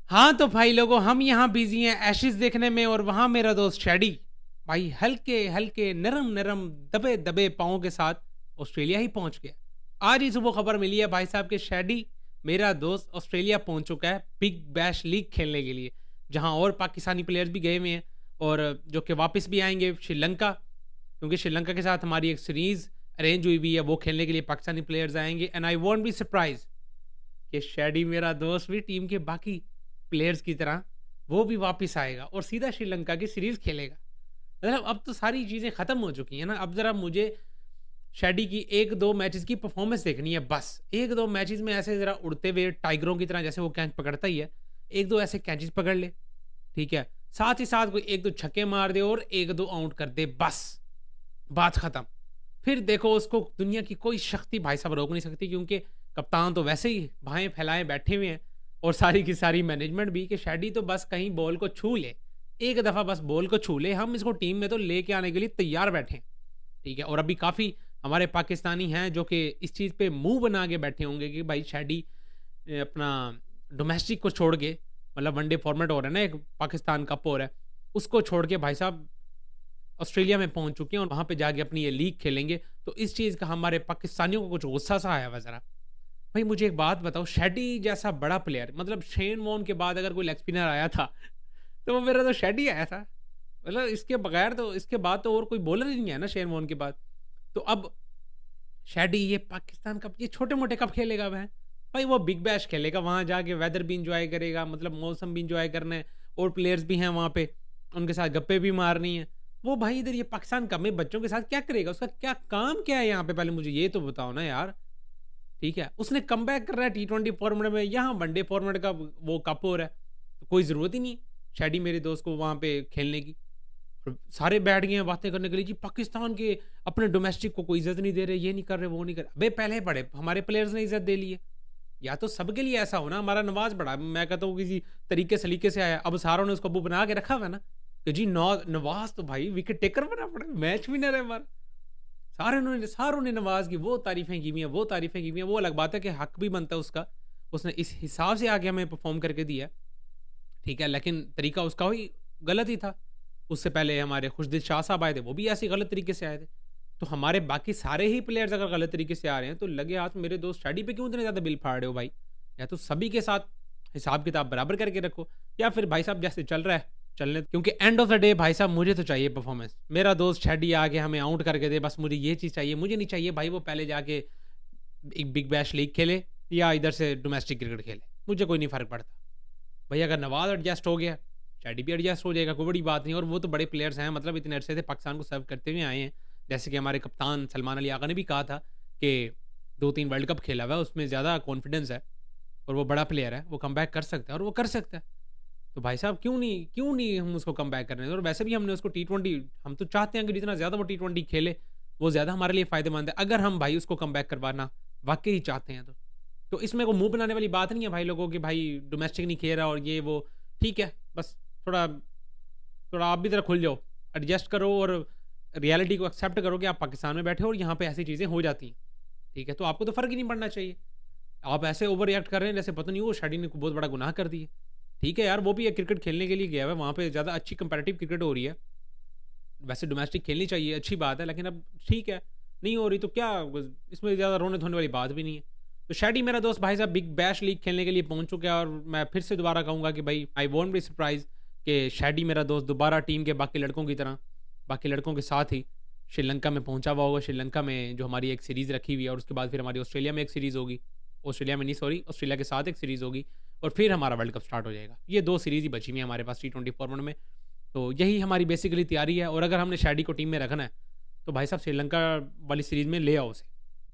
हाँ तो भाई लोगों, हम यहाँ बिजी हैं एशेज देखने में और वहाँ मेरा दोस्त शैडी भाई हल्के हल्के नरम नरम दबे दबे पाँव के साथ ऑस्ट्रेलिया ही पहुँच गया। आज ही सुबह खबर मिली है भाई साहब के शैडी मेरा दोस्त ऑस्ट्रेलिया पहुँच चुका है बिग बैश लीग खेलने के लिए, जहाँ और पाकिस्तानी प्लेयर्स भी गए हुए हैं और जो कि वापस भी आएंगे श्रीलंका, क्योंकि श्रीलंका के साथ हमारी एक सीरीज अरेंज हुई हुई है, वो खेलने के लिए पाकिस्तानी प्लेयर्स आएंगे। And I want be surprise कि शैडी मेरा दोस्त भी टीम के बाकी प्लेयर्स की तरह वो भी वापस आएगा और सीधा श्रीलंका की सीरीज खेलेगा। मतलब अब तो सारी चीज़ें ख़त्म हो चुकी हैं ना, अब ज़रा मुझे शैडी की एक दो मैचेस की परफॉर्मेंस देखनी है बस। एक दो मैचेस में ऐसे ज़रा उड़ते हुए टाइगरों की तरह, जैसे वो कैच पकड़ता ही है, एक दो ऐसे कैचेस पकड़ ले, ठीक है, साथ ही साथ कोई एक दो छक्के मार दे और एक दो आउट कर दे, बस बात ख़त्म। फिर देखो उसको दुनिया की कोई शक्ति भाई साहब रोक नहीं सकती, क्योंकि कप्तान तो वैसे ही बाहें फैलाए बैठे हुए हैं और सारी की सारी मैनेजमेंट भी, कि शैडी तो बस कहीं बॉल को छू ले, एक दफ़ा बस बॉल को छू ले, हम इसको टीम में तो लेके आने के लिए तैयार बैठे हैं, ठीक है। और अभी काफ़ी हमारे पाकिस्तानी हैं जो कि इस चीज़ पे मुंह बना के बैठे होंगे कि भाई शैडी अपना डोमेस्टिक को छोड़ के, मतलब वनडे फॉर्मेट हो रहा है ना, एक पाकिस्तान कप हो रहा है, उसको छोड़ के भाई साहब ऑस्ट्रेलिया में पहुंच चुके हैं और वहां पे जाके अपनी ये लीग खेलेंगे। तो इस चीज़ का हमारे पाकिस्तानियों को कुछ गुस्सा सा आया हुआ ज़रा। भाई मुझे एक बात बताओ, शैडी जैसा बड़ा प्लेयर, मतलब शेन वॉर्न के बाद अगर कोई लेग स्पिनर आया था तो वो मेरा तो शैडी आया था। मतलब इसके बगैर तो, इसके बाद तो और कोई बॉलर ही नहीं है ना शेन वॉर्न के बाद। तो अब शैडी ये पाकिस्तान कप, ये छोटे मोटे कप खेलेगा वह, भाई वो बिग बैश खेलेगा, वहां जाके वेदर भी इंजॉय करेगा, मतलब मौसम भी इंजॉय करना है और प्लेयर्स भी हैं वहां पे, उनके साथ गप्पे भी मारनी है। वो भाई इधर ये पाकिस्तान कप में बच्चों के साथ क्या करेगा, उसका क्या काम क्या है यहाँ पे, पहले मुझे ये तो बताओ ना यार। ठीक है, उसने कमबैक कर रहा है T20 फॉर्मेट में, यहाँ वनडे फॉर्मेट का वो कप हो रहा है, तो कोई ज़रूरत ही नहीं शैडी मेरे दोस्त को वहाँ पे खेलने की। और सारे बैठ गए हैं बातें करने के लिए, जी पाकिस्तान के अपने डोमेस्टिक को कोई इज्जत नहीं दे रहे, ये नहीं कर रहे, वो नहीं कर रहे। अबे पहले पड़े हमारे प्लेयर्स ने इज्जत दे ली है, या तो सबके लिए ऐसा हो ना, हमारा नवाज बड़ा, मैं कहता हूँ किसी तरीके सलीके से आया, अब सारों ने उसको अबू बना के रखा हुआ है ना, कि जी नवाज तो भाई विकेट टेकर बना पड़े, मैच विनर है हमारा। सारों ने नवाज की वो तारीफें की हुई हैं, वो तारीफें की हुई हैं, वो अलग बात है कि हक भी बनता है उसका, उसने इस हिसाब से आगे हमें परफॉर्म करके दिया, ठीक है, लेकिन तरीका उसका भी गलत ही था। उससे पहले हमारे खुशदिल शाह साहब आए थे, वो भी ऐसे गलत तरीके से आए थे। तो हमारे बाकी सारे ही प्लेयर्स अगर गलत तरीके से आ रहे हैं, तो लगे हाथ मेरे दोस्त शैडी पे क्यों इतने ज़्यादा बिल फाड़ रहे हो भाई। या तो सभी के साथ हिसाब किताब बराबर करके रखो, या फिर भाई साहब जैसे चल रहा है चलने, क्योंकि एंड ऑफ द डे भाई साहब मुझे तो चाहिए परफॉर्मेंस। मेरा दोस्त शैडी आके हमें आउट करके दे, बस मुझे ये चीज़ चाहिए। मुझे नहीं चाहिए भाई वो पहले जाके एक बिग बैश लीग खेले या इधर से डोमेस्टिक क्रिकेट खेले, मुझे कोई नहीं फ़र्क पड़ता भाई। अगर नवाज एडजस्ट हो गया, शैडी भी एडजस्ट हो जाएगा, कोई बड़ी बात नहीं। और वो तो बड़े प्लेयर्स हैं, मतलब इतने अरसे से पाकिस्तान को सर्व करते हुए आए हैं। जैसे कि हमारे कप्तान सलमान अली आगा ने भी कहा था कि 2-3 वर्ल्ड कप खेला हुआ है, उसमें ज़्यादा कॉन्फिडेंस है और वो बड़ा प्लेयर है, वो कम बैक कर सकता है और वो कर सकता है। तो भाई साहब क्यों नहीं हम उसको कम बैक कर रहे हैं। और वैसे भी हमने उसको T20, हम तो चाहते हैं कि जितना ज़्यादा वो T20 खेले वो ज़्यादा हमारे लिए फ़ायदेमंद है, अगर हम भाई उसको कम बैक करवाना वाकई ही चाहते हैं तो इसमें को मुंह बनाने वाली बात नहीं है भाई लोगों की, भाई डोमेस्टिक नहीं खेल रहा और ये वो, ठीक है, बस थोड़ा थोड़ा आप भी ज़रा खुल जाओ, एडजस्ट करो और रियलिटी को एक्सेप्ट करो कि आप पाकिस्तान में बैठे हो और यहाँ पे ऐसी चीज़ें हो जाती हैं, ठीक है। तो आपको तो फ़र्क ही नहीं पड़ना चाहिए, आप ऐसे ओवर रिएक्ट कर रहे हैं जैसे पता नहीं वो शैडी ने बहुत बड़ा गुनाह कर दिया। ठीक है यार, वो भी एक क्रिकेट खेलने के लिए गया है, वहाँ पे ज़्यादा अच्छी कंपेटिटिव क्रिकेट हो रही है, वैसे डोमेस्टिक खेलनी चाहिए, अच्छी बात है, लेकिन अब ठीक है, नहीं हो रही तो क्या, इसमें ज़्यादा रोने धोने वाली बात भी नहीं है। तो शैडी मेरा दोस्त भाई साहब बिग बैश लीग खेलने के लिए पहुंच चुका है और मैं फिर से दोबारा कहूँगा कि भाई आई वोंट बी सरप्राइज कि शैडी मेरा दोस्त दोबारा टीम के बाकी लड़कों की तरह, बाकी लड़कों के साथ ही श्रीलंका में पहुंचा हुआ होगा। श्रीलंका में जो हमारी एक सीरीज़ रखी हुई है और उसके बाद फिर हमारी ऑस्ट्रेलिया में एक सीरीज़ होगी, ऑस्ट्रेलिया में नहीं सॉरी, ऑस्ट्रेलिया के साथ एक सीरीज़ होगी और फिर हमारा वर्ल्ड कप स्टार्ट हो जाएगा। ये 2 सीरीज़ ही बची हुई है हमारे पास T20 फॉर्मेट में। तो यही हमारी बेसिकली तैयारी है और अगर हमने शैडी को टीम में रखना है तो भाई साहब श्रीलंका वाली सीरीज़ में ले आओ उसे।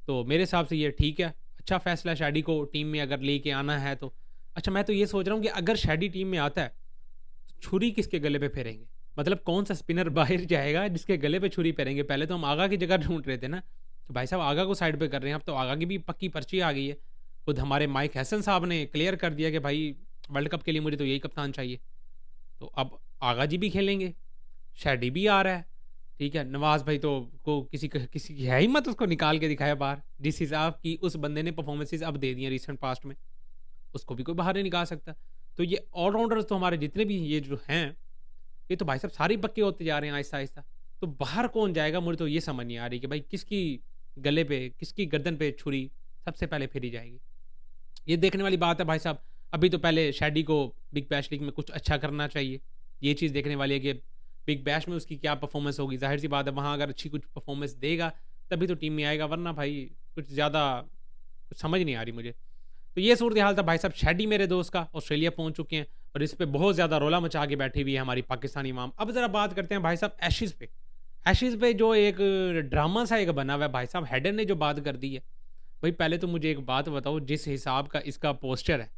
तो मेरे हिसाब से ये ठीक है, अच्छा फ़ैसला है शैडी को टीम में अगर लेके आना है तो। अच्छा मैं तो ये सोच रहा हूँ कि अगर शैडी टीम में आता है तो छुरी किसके गले पे फेरेंगे, मतलब कौन सा स्पिनर बाहर जाएगा जिसके गले पे छुरी फेरेंगे। पहले तो हम आगा की जगह ढूंढ रहे थे ना, तो भाई साहब आगा को साइड पे कर रहे हैं, अब तो आगा की भी पक्की पर्ची आ गई है। खुद हमारे माइक हैसन साहब ने क्लियर कर दिया कि भाई वर्ल्ड कप के लिए मुझे तो यही कप्तान चाहिए। तो अब आगा जी भी खेलेंगे, शैडी भी आ रहा है, ठीक है। नवाज भाई तो को किसी की है ही मत उसको निकाल के दिखाया बाहर, जिस हिसाब की उस बंदे ने परफॉर्मेंसेज अब दे दी हैं रिसेंट पास्ट में, उसको भी कोई बाहर नहीं निकाल सकता। तो ये ऑलराउंडर्स तो हमारे जितने भी ये जो हैं, ये तो भाई साहब सारे ही पक्के होते जा रहे हैं आहिस्ता-आहिस्ता। तो बाहर कौन जाएगा, मुझे तो ये समझ नहीं आ रही कि भाई किसकी गले पे, किसकी गर्दन पे छुरी सबसे पहले फेरी जाएगी। ये देखने वाली बात है भाई साहब। अभी तो पहले शैडी को बिग बैश लीग में कुछ अच्छा करना चाहिए। ये चीज़ देखने वाली है कि बिग बैश में उसकी क्या परफ़ॉर्मेंस होगी। ज़ाहिर-सी बात है वहाँ अगर अच्छी कुछ परफ़ॉर्मेंस देगा तभी तो टीम में आएगा, वरना भाई कुछ ज़्यादा कुछ समझ नहीं आ रही मुझे। तो ये सूरत-ए-हाल था भाई साहब शैडी मेरे दोस्त का, ऑस्ट्रेलिया पहुँच चुके हैं और इस पे बहुत ज़्यादा रौला मचा के बैठी हुई है हमारी पाकिस्तानी माम। अब ज़रा बात करते हैं भाई साहब एशेज़ पे। एशेज़ पे जो एक ड्रामा सा एक बना हुआ है भाई साहब, हेडन ने जो बात कर दी है। भाई पहले तो मुझे एक बात बताओ, जिस हिसाब का इसका पोस्चर है,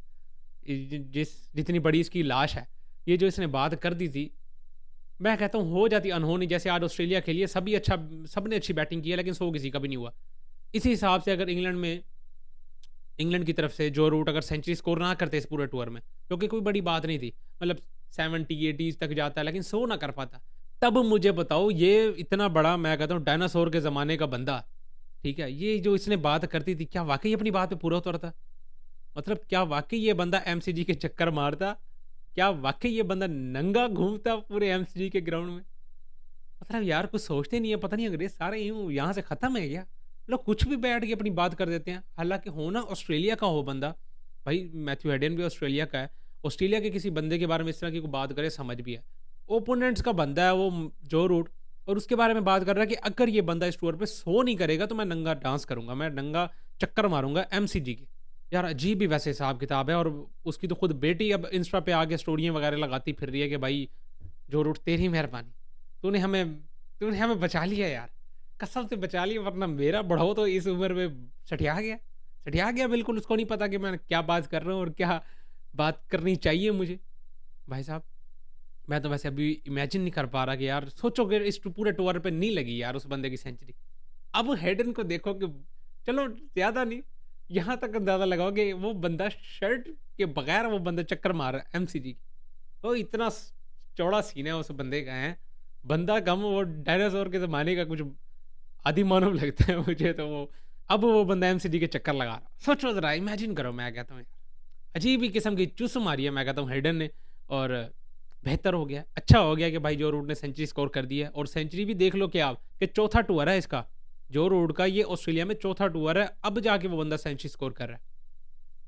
जितनी बड़ी इसकी लाश है, ये जो इसने बात कर दी थी, मैं कहता हूँ हो जाती अनहोनी। जैसे आज ऑस्ट्रेलिया खेली है, सबने अच्छी बैटिंग की है, लेकिन 100 किसी का भी नहीं हुआ। इसी हिसाब से अगर इंग्लैंड की तरफ से जो रूट अगर सेंचुरी स्कोर ना करते इस पूरे टूर में, क्योंकि कोई बड़ी बात नहीं थी, मतलब 70-80 तक जाता है लेकिन 100 ना कर पाता। तब मुझे बताओ, ये इतना बड़ा मैं कहता हूँ डायनासोर के ज़माने का बंदा, ठीक है, ये जो इसने बात करती थी, क्या वाक़ई अपनी बात पे पूरा उतरता? मतलब क्या वाक़ई ये बंदा एमसीजी के चक्कर मारता? क्या वाक़ई ये बंदा नंगा घूमता पूरे एमसीजी के ग्राउंड में? मतलब यार कुछ सोचते नहीं है, पता नहीं अंग्रेज़ सारे यूँ यहाँ से ख़त्म है क्या? लोग कुछ भी बैठ के अपनी बात कर देते हैं। हालाँकि हो ना ऑस्ट्रेलिया का हो बंदा, भाई मैथ्यू हेडन भी ऑस्ट्रेलिया का है। ऑस्ट्रेलिया के किसी बंदे के बारे में इस तरह की कोई बात करे, समझ भी है। ओपोनेंट्स का बंदा है वो जो रूट, और उसके बारे में बात कर रहा है कि अगर ये बंदा इस टूर पे शो नहीं करेगा तो मैं नंगा डांस करूँगा, मैं नंगा चक्कर मारूँगा एमसीजी के। यार अजीब ही वैसे हिसाब किताब है, और उसकी तो खुद बेटी अब इंस्टा पे आके स्टोरियाँ वगैरह लगाती फिर रही है कि भाई जो रूट तेरी मेहरबानी, तूने हमें तूने हमें बचा लिया यार, कसम से बचा लिया, वरना मेरा बढ़ो तो इस उम्र में सठिया गया बिल्कुल। उसको नहीं पता कि मैं क्या बात कर रहा हूँ और क्या बात करनी चाहिए मुझे। भाई साहब मैं तो वैसे अभी इमेजिन नहीं कर पा रहा कि यार सोचो कि इस पूरे टूर पे नहीं लगी यार उस बंदे की सेंचुरी। अब हेडन को देखो कि चलो ज़्यादा नहीं, यहाँ तक अंदाज़ा लगाओ कि वो बंदा शर्ट के बगैर वो बंदा चक्कर मार रहा है एमसीजी की। वो इतना चौड़ा सीन है उस बंदे का है, बंदा कम वो डायनासोर के ज़माने का कुछ आदि मानव लगता है मुझे तो वो। अब वो बंदा एमसीडी के चक्कर लगा रहा, सोचो जरा, इमेजिन करो। मैं कहता हूँ यार अजीब ही किस्म की चुस मारी है मैं कहता हूँ हेडन ने। और बेहतर हो गया, अच्छा हो गया कि भाई जो रूट ने सेंचुरी स्कोर कर दी है। और सेंचुरी भी देख लो कि आप कि चौथा टूर है इसका, जो रूट का ये ऑस्ट्रेलिया में चौथा टूर है, अब जाके वो बंदा सेंचुरी स्कोर कर रहा है।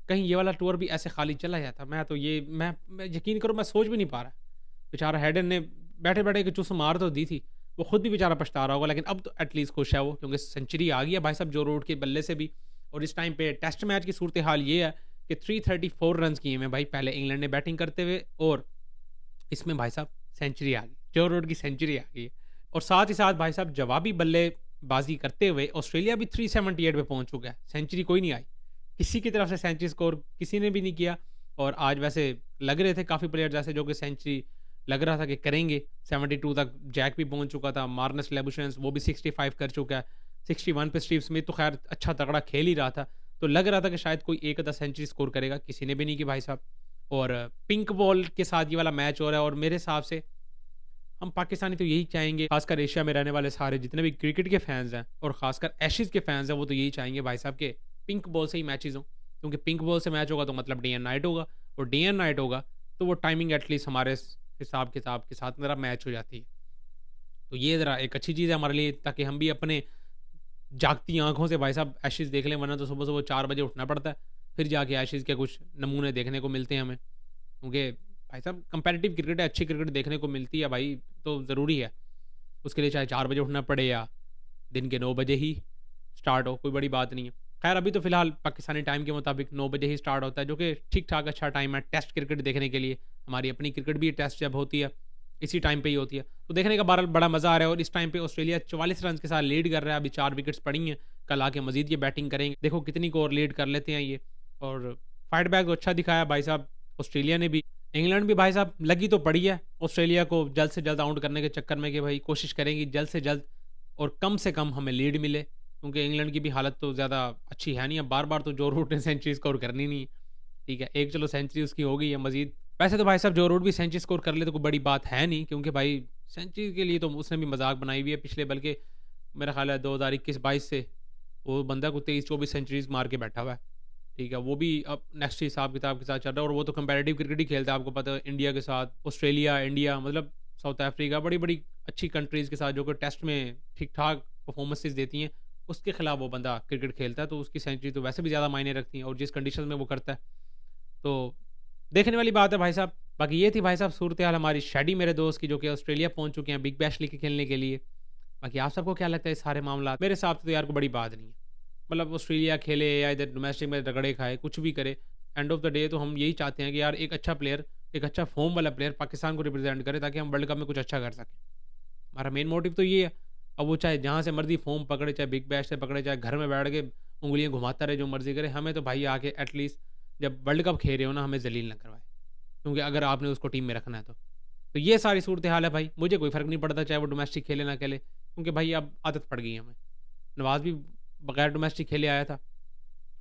कहीं ये वाला टूर भी ऐसे खाली चला जाता, मैं तो ये मैं यकीन करो मैं सोच भी नहीं पा रहा। बेचारा हेडन ने बैठे बैठे एक चुस मार तो दी थी, वो खुद भी बेचारा पछता रहा होगा, लेकिन अब तो एटलीस्ट खुश है वो, क्योंकि सेंचुरी आ गई है भाई साहब जो रूट के बल्ले से भी। और इस टाइम पे टेस्ट मैच की सूरत हाल ये है कि 334 रन किए हैं भाई पहले इंग्लैंड ने बैटिंग करते हुए, और इसमें भाई साहब सेंचुरी आ गई, जो रूट की सेंचुरी आ गई है। और साथ ही साथ भाई साहब जवाबी बल्लेबाजी करते हुए ऑस्ट्रेलिया भी 378 पे पहुंच चुका है, सेंचुरी कोई नहीं आई, किसी की तरफ से सेंचुरी स्कोर किसी ने भी नहीं किया। और आज वैसे लग रहे थे काफ़ी प्लेयर जैसे जो कि सेंचुरी लग रहा था कि करेंगे, 72 तक जैक भी पहुंच चुका था, मार्नस लेबुशेंस वो भी 65 कर चुका है, 61 पे स्टीव स्मिथ तो खैर अच्छा तगड़ा खेल ही रहा था, तो लग रहा था कि शायद कोई एक आधा सेंचुरी स्कोर करेगा, किसी ने भी नहीं की भाई साहब। और पिंक बॉल के साथ ये वाला मैच हो रहा है, और मेरे हिसाब से हम पाकिस्तानी तो यही चाहेंगे, खासकर एशिया में रहने वाले सारे जितने भी क्रिकेट के फैंस हैं और खासकर एशेज़ के फैंस हैं, वो तो यही चाहेंगे भाई साहब के पिंक बॉल से ही मैचेस हों, क्योंकि पिंक बॉल से मैच होगा तो मतलब डे एंड नाइट होगा, और डे एंड नाइट होगा तो वो टाइमिंग एटलीस्ट हमारे हिसाब किताब के साथ मेरा मैच हो जाती है। तो ये ज़रा एक अच्छी चीज़ है हमारे लिए, ताकि हम भी अपने जागती आँखों से भाई साहब एशेज़ देख लें, वरना तो सुबह-सुबह 4 बजे उठना पड़ता है, फिर जाके एशेज़ के कुछ नमूने देखने को मिलते हैं हमें। क्योंकि भाई साहब कंपैरेटिव क्रिकेट है, अच्छी क्रिकेट देखने को मिलती है भाई, तो ज़रूरी है। उसके लिए चाहे 4 बजे उठना पड़े या दिन के 9 बजे ही स्टार्ट हो, कोई बड़ी बात नहीं है। खैर अभी तो फ़िलहाल पाकिस्तानी टाइम के मुताबिक 9 बजे ही स्टार्ट होता है, जो कि ठीक-ठाक अच्छा टाइम है टेस्ट क्रिकेट देखने के लिए। हमारी अपनी क्रिकेट भी टेस्ट जब होती है, इसी टाइम पे ही होती है। तो देखने का बहरहाल बड़ा मज़ा आ रहा है, और इस टाइम पे ऑस्ट्रेलिया 44 रन के साथ लीड कर रहा है, अभी 4 विकेट्स पड़ी हैं, कल आके मज़ीद ये बैटिंग करेंगे। देखो कितनी को और लीड कर लेते हैं ये। और फाइट बैक तो अच्छा दिखाया भाई साहब ऑस्ट्रेलिया ने भी। इंग्लैंड भी भाई साहब लगी तो पड़ी है ऑस्ट्रेलिया को जल्द से जल्द आउट करने के चक्कर में, कि भाई कोशिश करेंगी जल्द से जल्द और कम से कम हमें लीड मिले, क्योंकि इंग्लैंड की भी हालत तो ज़्यादा अच्छी है नहीं। अब बार-बार तो जो रूट ने सेंचुरी स्कोर करनी नहीं है, ठीक है, एक चलो सेंचुरी उसकी हो गई है मज़ीद। वैसे तो भाई साहब जो रूट भी सेंचुरी स्कोर कर ले तो कोई बड़ी बात है नहीं, क्योंकि भाई सेंचुरी के लिए तो उसने भी मजाक बनाई हुई है पिछले, बल्कि मेरा ख्याल है 2021-22 से वो बंदा को 23-24 सेंचुरीज मार के बैठा हुआ है, ठीक है, वो भी अब नेक्स्ट हिसाब किताब के साथ चल रहा है और वो तो कंपैरेटिव क्रिकेट ही खेलता है, आपको पता है, इंडिया के साथ, ऑस्ट्रेलिया, इंडिया, मतलब साउथ अफ्रीका, बड़ी-बड़ी अच्छी कंट्रीज़ के साथ जो कि टेस्ट में ठीक-ठाक परफॉर्मेंसेस देती हैं, उसके खिलाफ वो बंदा क्रिकेट खेलता है, तो उसकी सेंचुरी तो वैसे भी ज़्यादा मायने रखती हैं और जिस कंडीशन में वो करता है, तो देखने वाली बात है भाई साहब। बाकी ये थी भाई साहब सूरत-ए-हाल हमारी शैडी मेरे दोस्त की, जो कि ऑस्ट्रेलिया पहुँच चुके हैं बिग बैश लीग खेलने के लिए। बाकी आप सबको क्या लगता है इस सारे मामलात? मेरे हिसाब से तो यार कोई बड़ी बात नहीं है। मतलब ऑस्ट्रेलिया खेले या इधर डोमेस्टिक में रगड़े खाए, कुछ भी करे, एंड ऑफ द डे तो हम यही चाहते हैं कि यार एक अच्छा प्लेयर, एक अच्छा फ़ॉर्म वाला प्लेयर पाकिस्तान को रिप्रेज़ेंट करे ताकि हम वर्ल्ड कप में कुछ अच्छा कर सकें। हमारा मेन मोटिव तो ये है। अब वो चाहे जहाँ से मर्ज़ी फ़ॉर्म पकड़े, चाहे बिग बैश से पकड़े, चाहे घर में बैठ के उँगलियाँ घुमाता रहे, जो मर्ज़ी करे, हमें तो भाई आके एटलीस्ट जब वर्ल्ड कप खेल रहे हो ना, हमें ज़लील ना करवाए। क्योंकि अगर आपने उसको टीम में रखना है तो। तो ये सारी सूरत-ए-हाल है भाई, मुझे कोई फ़र्क नहीं पड़ता चाहे वो डोमेस्टिक खेले ना खेले, क्योंकि भाई अब आदत पड़ गई है हमें। नवाज़ भी बगैर डोमेस्टिक खेले आया था,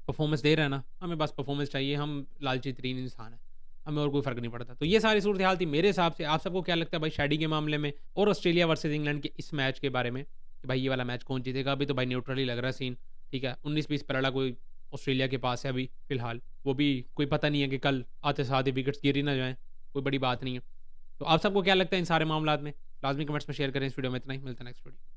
परफ़ॉर्मेंस दे रहा है ना, हमें बस परफ़ॉर्मेंस चाहिए, हम लालची तरीन इंसान हैं, हमें और कोई फ़र्क नहीं पड़ता। तो ये सारी सूरत-ए-हाल थी मेरे हिसाब से, आप सबको क्या लगता है भाई शैडी के मामले में और ऑस्ट्रेलिया वर्सेस इंग्लैंड के इस मैच के बारे में, कि भाई ये वाला मैच कौन जीतेगा? अभी तो भाई न्यूट्रल ही लग रहा है सीन, ठीक है? 19-20 पर अड़ा कोई ऑस्ट्रेलिया के पास है अभी फ़िलहाल, वो भी कोई पता नहीं है कि कल आते साथ ही विकेट्स गिर ही ना जाएँ, कोई बड़ी बात नहीं है। तो आप सबको क्या लगता है इन सारे मामलात में? लाज़मी कमेंट्स में शेयर करें। इस वीडियो में इतना ही, मिलते हैं नेक्स्ट वीडियो।